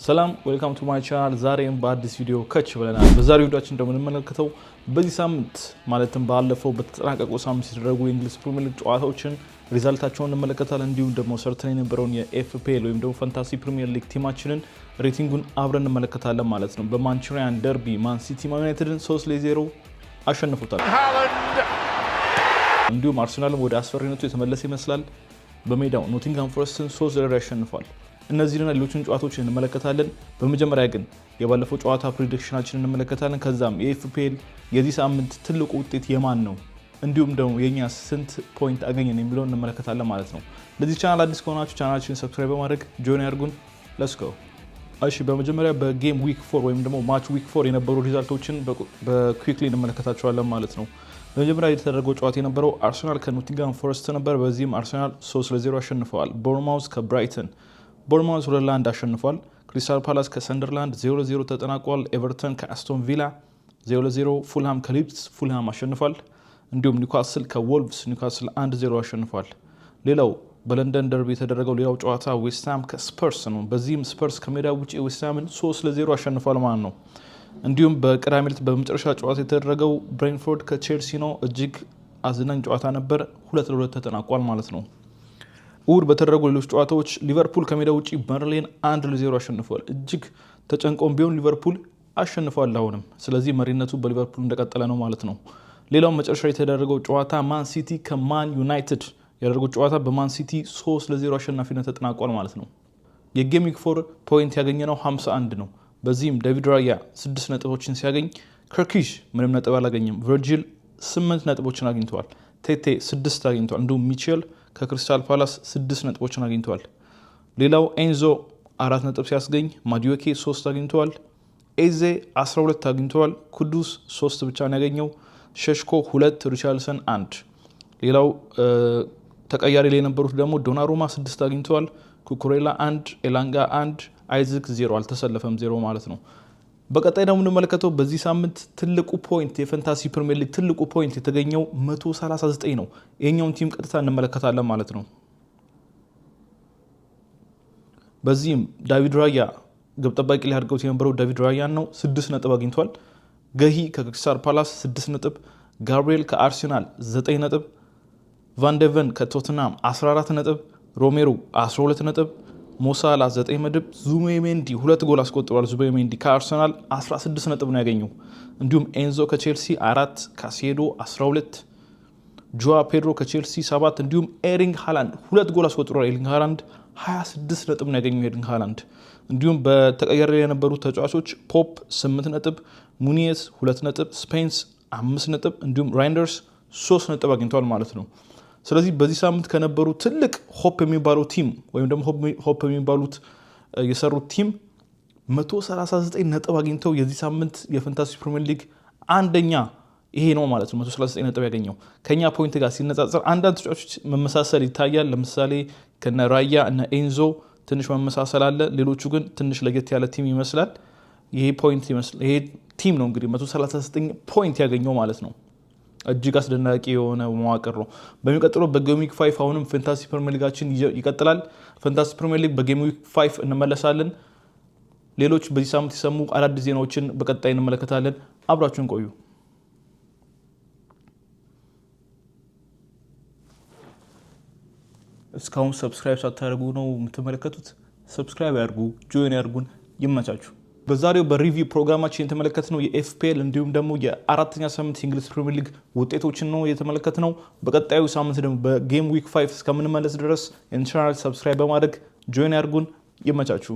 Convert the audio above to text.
ሰላም ዌልካም ቱ ማይ ቻናል ዛሬም በአዲስ ቪዲዮ ከች ብለናል። በዛሬው ቪዲዮአችን እንደምንመለከተው በዚህ ሳምንት ማለትም ባለፈው በተጠናቀቀው ሳምንት ሲደረጉ የእንግሊዝ ፕሪሚየር ሊግ ጨዋታዎችን ሪዛልታቸውን እንመለከታለን። እንዲሁም ደግሞ ሰርተን የነበረውን የኤፍፒኤል ወይም ደግሞ ፋንታሲ ፕሪሚየር ሊግ ቲማችንን ሬቲንጉን አብረን እንመለከታለን ማለት ነው። በማንቸስተር ደርቢ ማን ሲቲ ዩናይትድን 3-0 አሸንፎታል። እንዲሁም አርሰናልም ወደ አስፈሪነቱ የተመለሰ ይመስላል። በሜዳው ኖቲንግሃም ፎረስትን 3-0 ያሸንፏል። እነዚህና ሌሎችን ጨዋታዎችን እንመለከታለን። በመጀመሪያ ግን የባለፈው ጨዋታ ፕሬዲክሽናችንን እንመለከታለን። ከዛም የኤፍፒኤል የዚህ ሳምንት ትልቁ ውጤት የማን ነው፣ እንዲሁም ደግሞ የኛ ስንት ፖይንት አገኘን የሚለውን እንመለከታለን ማለት ነው። ለዚህ ቻናል አዲስ ከሆናችሁ ቻናላችንን ሰብስክራይብ በማድረግ ጆይን ያድርጉን። ሌትስ ጎ። እሺ በመጀመሪያ በጌም ዊክ 4 ወይም ደግሞ ማች ዊክ 4 የነበሩ ሪዛልቶችን በኩዊክሊ እንመለከታቸዋለን ማለት ነው። በመጀመሪያ የተደረገው ጨዋታ የነበረው አርሰናል ከኖቲንግሃም ፎረስት ነበር። በዚህም አርሰናል 3-0 አሸንፈዋል። ቦርንማውዝ ከብራይተን ቦርንማውዝ 2-1 አሸንፏል። ክሪስታል ፓላስ ከሰንደርላንድ 0-0 ተጠናቋል። ኤቨርተን ከአስቶን ቪላ 0-0፣ ፉልሃም ከሊድስ ፉልሃም አሸንፏል። እንዲሁም ኒውካስል ከወልቭስ ኒውካስል 1-0 አሸንፏል። ሌላው በለንደን ደርቢ የተደረገው ሌላው ጨዋታ ዌስትሃም ከስፐርስ ነው። በዚህም ስፐርስ ከሜዳ ውጭ ዌስትሃምን 3-0 አሸንፏል ማለት ነው። እንዲሁም በቅዳሜ ዕለት በመጨረሻ ጨዋታ የተደረገው ብሬንትፎርድ ከቼልሲ ነው። እጅግ አዝናኝ ጨዋታ ነበር። 2-2 ተጠናቋል ማለት ነው። እሁድ በተደረጉ ሌሎች ጨዋታዎች ሊቨርፑል ከሜዳ ውጪ በርንሌን 1-0 አሸንፏል። እጅግ ተጨንቆም ቢሆን ሊቨርፑል አሸንፏል አሁንም። ስለዚህ መሪነቱ በሊቨርፑል እንደቀጠለ ነው ማለት ነው። ሌላው መጨረሻ የተደረገው ጨዋታ ማን ሲቲ ከማን ዩናይትድ ያደረጉት ጨዋታ በማን ሲቲ 3-0 አሸናፊነት ተጠናቋል ማለት ነው። የጌም ዊክ 4 ፖይንት ያገኘነው 51 ነው። በዚህም ዴቪድ ራያ 6 ነጥቦችን ሲያገኝ፣ ከርኪሽ ምንም ነጥብ አላገኘም። ቨርጂል 8 ነጥቦችን አግኝተዋል። ቴቴ 6 አግኝተዋል። እንዲሁም ሚቼል ከክሪስታል ፓላስ 6 ነጥቦችን አግኝተዋል። ሌላው ኤንዞ 4 ነጥብ ሲያስገኝ፣ ማዲዮኬ 3 አግኝተዋል። ኤዜ 12 አግኝተዋል። ኩዱስ 3 ብቻ ነው ያገኘው። ሸሽኮ 2፣ ሪቻርልሰን 1። ሌላው ተቀያሪ ላይ የነበሩት ደግሞ ዶናሩማ 6 አግኝተዋል። ኩኩሬላ 1፣ ኤላንጋ 1፣ አይዝክ 0 አልተሰለፈም 0 ማለት ነው። በቀጣይ ደግሞ እንመለከተው በዚህ ሳምንት ትልቁ ፖይንት የፈንታሲ ፕሪሚየር ሊግ ትልቁ ፖይንት የተገኘው 139 ነው። የኛውን ቲም ቀጥታ እንመለከታለን ማለት ነው። በዚህም ዳቪድ ራያ ግብ ጠባቂ ላይ አድርገውት የነበረው ዳቪድ ራያን ነው 6 ነጥብ አግኝቷል። ገሂ ከክሪስታል ፓላስ 6 ነጥብ፣ ጋብሪኤል ከአርሰናል 9 ነጥብ፣ ቫንደቨን ከቶትናም 14 ነጥብ፣ ሮሜሮ 12 ነጥብ፣ ሞሳላ 9 ነጥብ፣ ዙቤሜንዲ 2 ጎል አስቆጥሯል። ዙቤሜንዲ ከአርሰናል 16 ነጥብ ነው ያገኘው። እንዲሁም ኤንዞ ከቼልሲ 4፣ ካሴዶ 12፣ ጆዋ ፔድሮ ከቼልሲ 7፣ እንዲሁም ኤሪንግ ሃላንድ 2 ጎል አስቆጥሯል። ኤሪንግ ሃላንድ 26 ነጥብ ነው ያገኘው ኤሪንግ ሃላንድ። እንዲሁም በተቀያሪ የነበሩት ተጫዋቾች ፖፕ 8 ነጥብ፣ ሙኒየስ 2 ነጥብ፣ ስፔንስ 5 ነጥብ፣ እንዲሁም ራይንደርስ 3 ነጥብ አግኝተዋል ማለት ነው። ስለዚህ በዚህ ሳምንት ከነበሩ ትልቅ ሆፕ የሚባለው ቲም ወይም ደግሞ ሆፕ የሚባሉት የሰሩት ቲም 139 ነጥብ አግኝተው የዚህ ሳምንት የፈንታሲ ፕሪሚየር ሊግ አንደኛ ይሄ ነው ማለት ነው። 139 ነጥብ ያገኘው ከኛ ፖይንት ጋር ሲነጻጸር አንዳንድ ተጫዋቾች መመሳሰል ይታያል። ለምሳሌ ከነ ራያ እና ኤንዞ ትንሽ መመሳሰል አለ። ሌሎቹ ግን ትንሽ ለየት ያለ ቲም ይመስላል። ይሄ ቲም ነው እንግዲህ 139 ፖይንት ያገኘው ማለት ነው። እጅግ አስደናቂ የሆነ መዋቅር ነው። በሚቀጥለው በጌም ዊክ 5 አሁንም ፋንታሲ ፕሪሚየር ሊጋችን ይቀጥላል። ፋንታሲ ፕሪሚየር ሊግ በጌም ዊክ 5 እንመለሳለን። ሌሎች በዚህ ሳምንት የሰሙ አዳዲስ ዜናዎችን በቀጣይ እንመለከታለን። አብራችሁን ቆዩ። እስካሁን ሰብስክራይብ ሳታደርጉ ነው የምትመለከቱት? ሰብስክራይብ ያድርጉ፣ ጆይን ያድርጉን። ይመቻችሁ። በዛሬው በሪቪው ፕሮግራማችን የተመለከትነው የኤፍፒኤል እንዲሁም ደግሞ የአራተኛ ሳምንት የእንግሊዝ ፕሪሚየር ሊግ ውጤቶችን ነው የተመለከትነው። በቀጣዩ ሳምንት ደግሞ በጌም ዊክ 5 እስከምንመለስ ድረስ ቻናል ሰብስክራይብ በማድረግ ጆይን ያድርጉን። ይመቻችሁ።